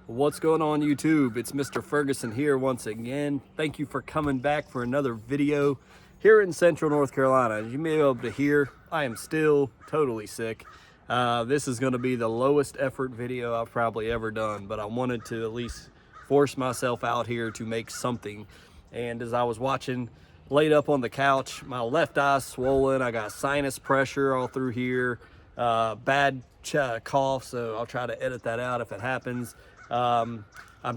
What's going on YouTube? It's Mr. Ferguson here once again. Thank you for coming back for another video here in Central North Carolina. As you may be able to hear, I am still totally sick. This is going to be the lowest effort video I've probably ever done, but I wanted to at least force myself out here to make something. And as I was watching, laid up on the couch, my left eye's swollen. I got sinus pressure all through here, bad cough, so I'll try to edit that out if it happens. I'm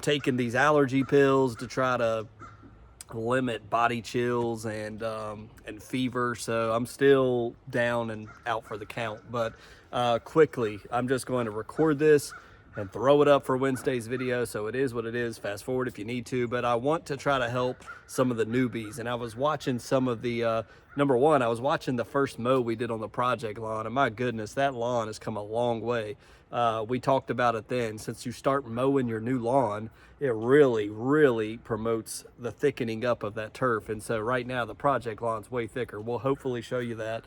taking these allergy pills to try to limit body chills and fever, so I'm still down and out for the count. But quickly, I'm just going to record this and throw it up for Wednesday's video, so it is what it is. Fast forward if you need to, but I want to try to help some of the newbies. And I was watching some of the number one, I was watching the first mow we did on the project lawn, and my goodness, that lawn has come a long way. We talked about it then. Since you start mowing your new lawn, it really promotes the thickening up of that turf. And so right now the project lawn's way thicker. We'll hopefully show you that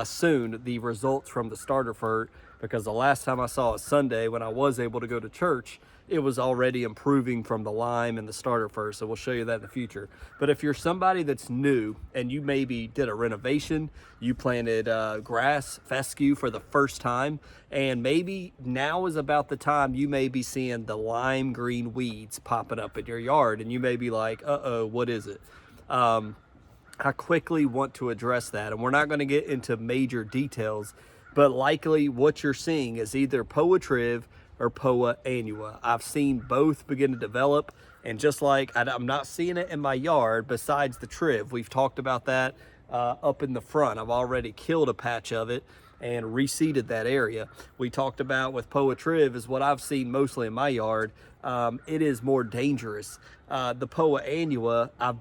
soon, the results from the starter fert, because the last time I saw it Sunday when I was able to go to church, it was already improving from the lime and the starter fert. So we'll show you that in the future. But if you're somebody that's new and you maybe did a renovation, you planted grass, fescue for the first time, and maybe now is about the time you may be seeing the lime green weeds popping up in your yard, and you may be like, uh-oh, what is it? I quickly want to address that, and we're not going to get into major details, but likely what you're seeing is either Poa Triv or Poa Annua. I've seen both begin to develop, and just like I'm not seeing it in my yard besides the Triv. We've talked about that up in the front. I've already killed a patch of it and reseeded that area. We talked about with Poa Triv is what I've seen mostly in my yard. It is more dangerous. The Poa Annua, I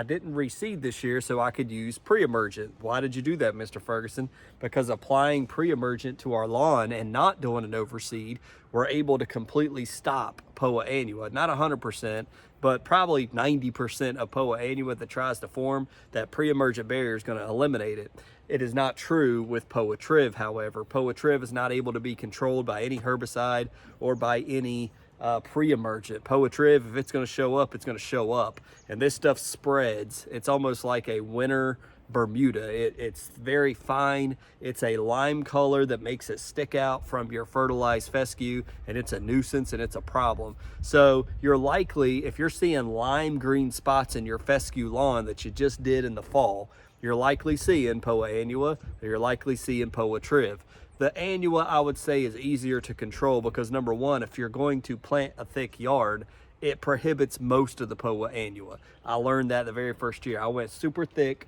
didn't reseed this year, so I could use pre-emergent. Why did you do that, Mr. Ferguson? Because applying pre-emergent to our lawn and not doing an overseed, we're able to completely stop Poa Annua. Not 100%, but probably 90% of Poa Annua that tries to form, that pre-emergent barrier is going to eliminate it. It is not true with Poa Triv, however. Poa Triv is not able to be controlled by any herbicide or by any pre-emergent. Poa Triv, if it's going to show up, it's going to show up. And this stuff spreads. It's almost like a winter Bermuda. It's very fine. It's a lime color that makes it stick out from your fertilized fescue, and it's a nuisance and it's a problem. So you're likely, if you're seeing lime green spots in your fescue lawn that you just did in the fall, you're likely seeing Poa Annua, or you're likely seeing Poa Triv. The Annua, I would say, is easier to control because, number one, if you're going to plant a thick yard, it prohibits most of the Poa Annua. I learned that the very first year. I went super thick.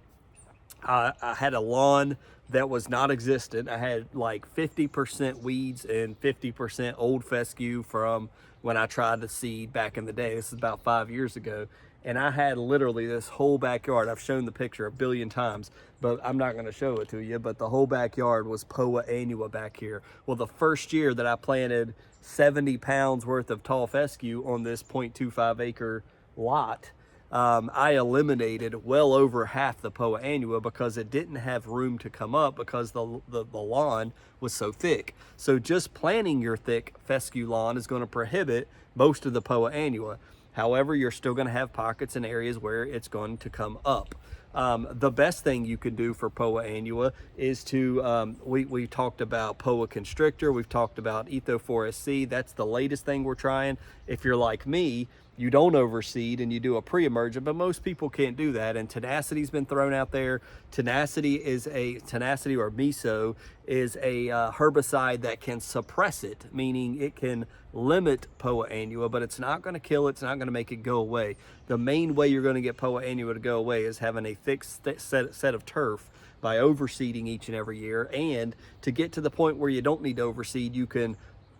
I had a lawn that was non-existent. I had like 50% weeds and 50% old fescue from when I tried to seed back in the day. This is about 5 years ago. And I had literally this whole backyard. I've shown the picture a billion times, but I'm not going to show it to you. But the whole backyard was Poa Annua back here. Well, the first year that I planted 70 pounds worth of tall fescue on this 0.25 acre lot, I eliminated well over half the Poa Annua because it didn't have room to come up because the lawn was so thick. So just planting your thick fescue lawn is going to prohibit most of the Poa Annua. However, you're still going to have pockets and areas where it's going to come up. The best thing you can do for Poa Annua is to, we talked about Poa Constrictor, we've talked about Ethophorus C. That's the latest thing we're trying. If you're like me, you don't overseed and you do a pre-emergent, but most people can't do that. And Tenacity's been thrown out there. Tenacity or Miso is a herbicide that can suppress it, meaning it can limit Poa Annua, but it's not going to kill it. It's not going to make it go away. The main way you're going to get Poa Annua to go away is having a thick set of turf by overseeding each and every year. And to get to the point where you don't need to overseed, you can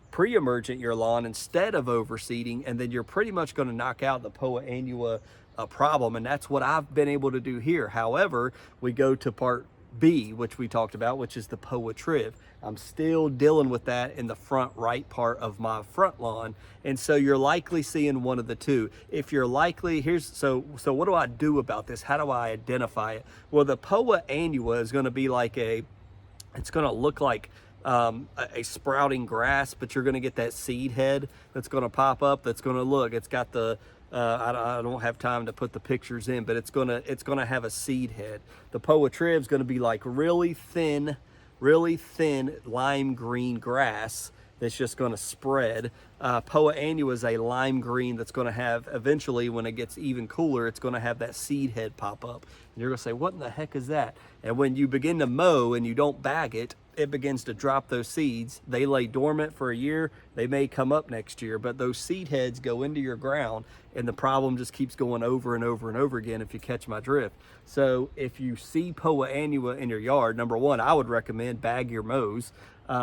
pre-emergent your lawn instead of overseeding, and then you're pretty much going to knock out the Poa Annua problem. And that's what I've been able to do here. However, we go to part B, which we talked about, which is the Poa Triv. I'm still dealing with that in the front right part of my front lawn. And so you're likely seeing one of the two. If you're likely, so what do I do about this? How do I identify it? Well, the Poa Annua is going to be like it's going to look like a sprouting grass, but you're going to get that seed head that's going to pop up. That's going to look. It's got the I don't have time to put the pictures in, but it's gonna have a seed head. The Poa Triv is going to be like really thin lime green grass that's just going to spread. Poa Annua is a lime green that's going to have, eventually when it gets even cooler, it's going to have that seed head pop up. And you're going to say, what in the heck is that? And when you begin to mow and you don't bag it, it begins to drop those seeds. They lay dormant for a year. They may come up next year, but those seed heads go into your ground, and the problem just keeps going over and over and over again, if you catch my drift. So if you see Poa Annua in your yard, number one, I would recommend bag your mows,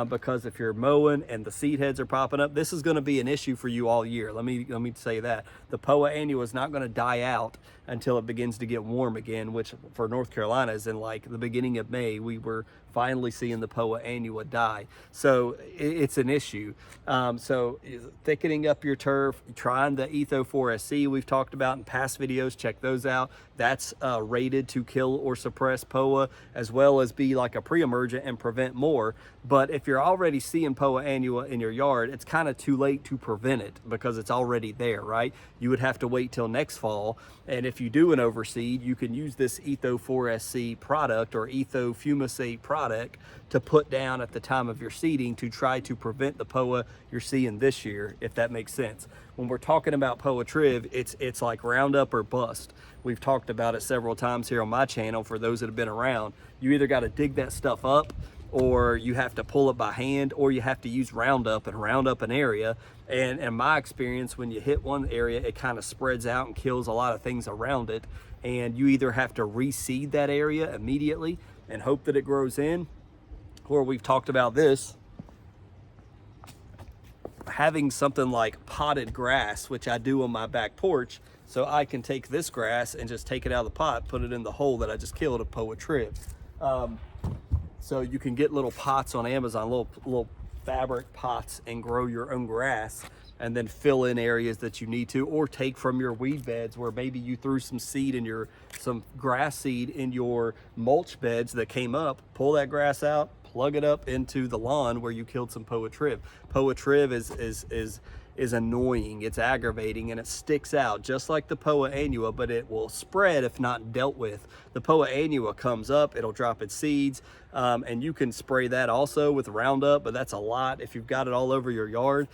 because if you're mowing and the seed heads are popping up, this is going to be an issue for you all year. Let me say that. The Poa Annua is not going to die out until it begins to get warm again, which for North Carolina is in like the beginning of May. We were finally seeing the Poa Annua die. So it's an issue. So thickening up your turf, trying the Etho 4SC we've talked about in past videos, check those out. That's rated to kill or suppress Poa, as well as be like a pre-emergent and prevent more. But if you're already seeing Poa Annua in your yard, it's kind of too late to prevent it because it's already there, right? You would have to wait till next fall. And if you do an overseed, you can use this Etho 4SC product or Etho Fumicate product to put down at the time of your seeding to try to prevent the Poa you're seeing this year, if that makes sense. When we're talking about Poa Triv, it's like Roundup or bust. We've talked about it several times here on my channel for those that have been around. You either got to dig that stuff up, or you have to pull it by hand, or you have to use Roundup and round up an area. And in my experience, when you hit one area, it kind of spreads out and kills a lot of things around it. And you either have to reseed that area immediately and hope that it grows in, or we've talked about this, having something like potted grass, which I do on my back porch, so I can take this grass and just take it out of the pot, put it in the hole that I just killed of Poa Triv. So you can get little pots on Amazon, little fabric pots, and grow your own grass, and then fill in areas that you need to, or take from your weed beds where maybe you threw some grass seed in your mulch beds that came up. Pull that grass out, plug it up into the lawn where you killed some Poa Triv. Poa Triv is annoying, it's aggravating, and it sticks out just like the Poa Annua, but it will spread if not dealt with. The Poa Annua comes up, it'll drop its seeds, and you can spray that also with Roundup, but that's a lot if you've got it all over your yard.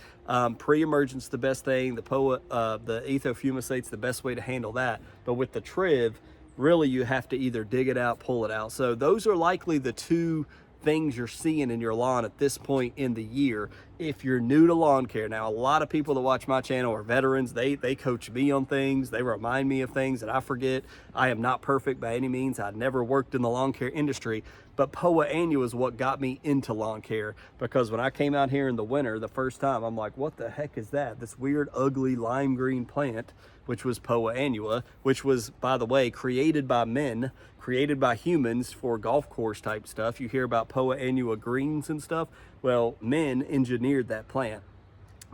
Pre-emergent's the best thing. The Etho Fumicate's the best way to handle that. But with the Triv, really you have to either dig it out, pull it out. So those are likely the two things you're seeing in your lawn at this point in the year if you're new to lawn care. Now, a lot of people that watch my channel are veterans. They coach me on things. They remind me of things that I forget. I am not perfect by any means. I never worked in the lawn care industry, but Poa Annua is what got me into lawn care, because when I came out here in the winter the first time, I'm like, what the heck is that? This weird, ugly lime green plant, which was Poa Annua, which was, by the way, created by men, created by humans for golf course type stuff. You hear about Poa Annua greens and stuff. Well, men engineered that plant,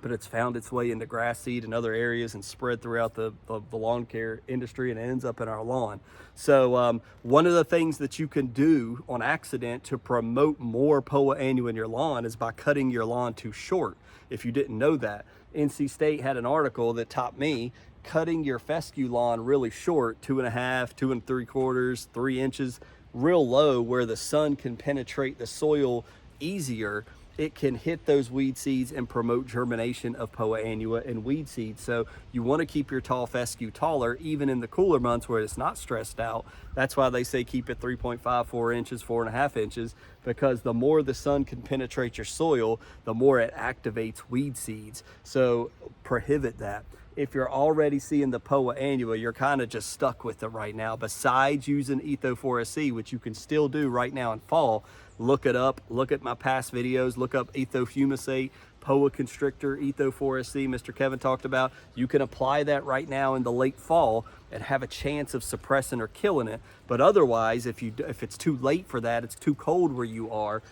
but it's found its way into grass seed and other areas and spread throughout the lawn care industry, and it ends up in our lawn. So one of the things that you can do on accident to promote more Poa Annua in your lawn is by cutting your lawn too short. If you didn't know that, NC State had an article that taught me cutting your fescue lawn really short, 2.5, 2 3/4, 3 inches, real low, where the sun can penetrate the soil easier. It can hit those weed seeds and promote germination of Poa Annua and weed seeds. So you want to keep your tall fescue taller, even in the cooler months where it's not stressed out. That's why they say keep it 3.5, 4 inches, 4.5 inches, because the more the sun can penetrate your soil, the more it activates weed seeds. So prohibit that. If you're already seeing the Poa Annua, you're kind of just stuck with it right now. Besides using Etho 4SC, which you can still do right now in fall, look it up, look at my past videos, look up Etho Fumicate, Poa Constrictor, Etho 4SC, Mr. Kevin talked about. You can apply that right now in the late fall and have a chance of suppressing or killing it. But otherwise, if it's too late for that, it's too cold where you are,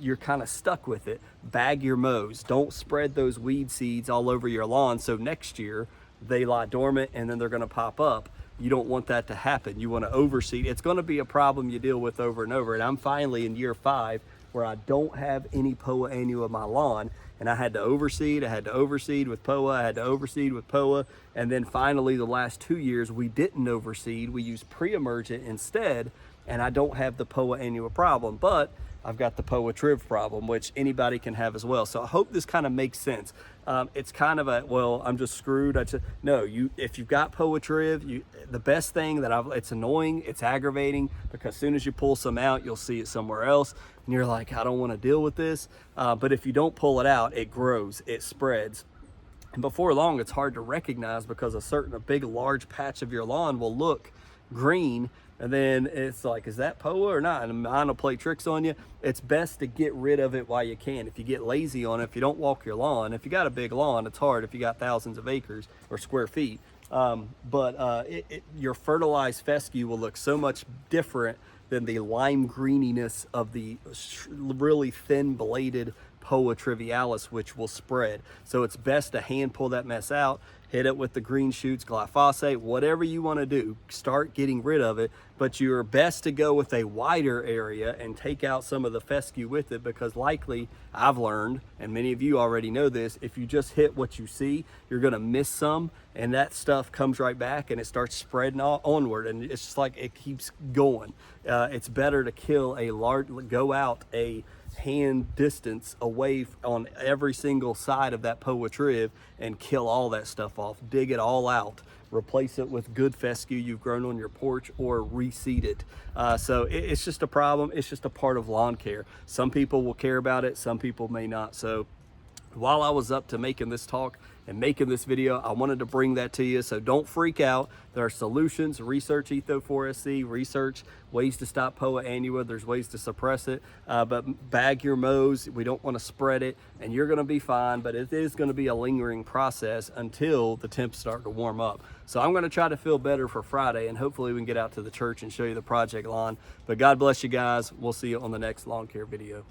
you're kind of stuck with it. Bag your mows. Don't spread those weed seeds all over your lawn so next year they lie dormant and then they're going to pop up. You don't want that to happen. You want to overseed. It's going to be a problem you deal with over and over. And I'm finally in year 5 where I don't have any Poa Annua in my lawn, and I had to overseed. I had to overseed with Poa. I had to overseed with Poa. And then finally, the last 2 years, we didn't overseed. We used pre-emergent instead, and I don't have the Poa Annua problem, but I've got the Poa Triv problem, which anybody can have as well. So I hope this kind of makes sense. It's kind of a, well, I'm just screwed. No, if you've got Poa Triv, the best thing it's annoying, it's aggravating, because as soon as you pull some out, you'll see it somewhere else, and you're like, I don't want to deal with this. But if you don't pull it out, it grows, it spreads. And before long, it's hard to recognize, because a big, large patch of your lawn will look green, and then it's like, is that Poa or not? And mine will play tricks on you. It's best to get rid of it while you can. If you get lazy on it, if you don't walk your lawn, if you got a big lawn, it's hard if you got thousands of acres or square feet. Your fertilized fescue will look so much different than the lime greeniness of the really thin bladed Poa trivialis, which will spread. So it's best to hand pull that mess out, hit it with the green shoots, glyphosate, whatever you want to do, start getting rid of it. But you're best to go with a wider area and take out some of the fescue with it, because likely, I've learned, and many of you already know this, if you just hit what you see, you're going to miss some, and that stuff comes right back and it starts spreading onward, and it's just like it keeps going. It's better to go out a hand distance away on every single side of that Poa Triv and kill all that stuff off, dig it all out, replace it with good fescue you've grown on your porch, or reseed it. So it's just a problem. It's just a part of lawn care. Some people will care about it, some people may not. So while I was up to making this talk and making this video, I wanted to bring that to you. So don't freak out. There are solutions. Research Etho4SC, research ways to stop Poa Annua. There's ways to suppress it, but bag your mows. We don't want to spread it, and you're going to be fine, but it is going to be a lingering process until the temps start to warm up. So I'm going to try to feel better for Friday, and hopefully we can get out to the church and show you the project lawn. But God bless you guys. We'll see you on the next lawn care video.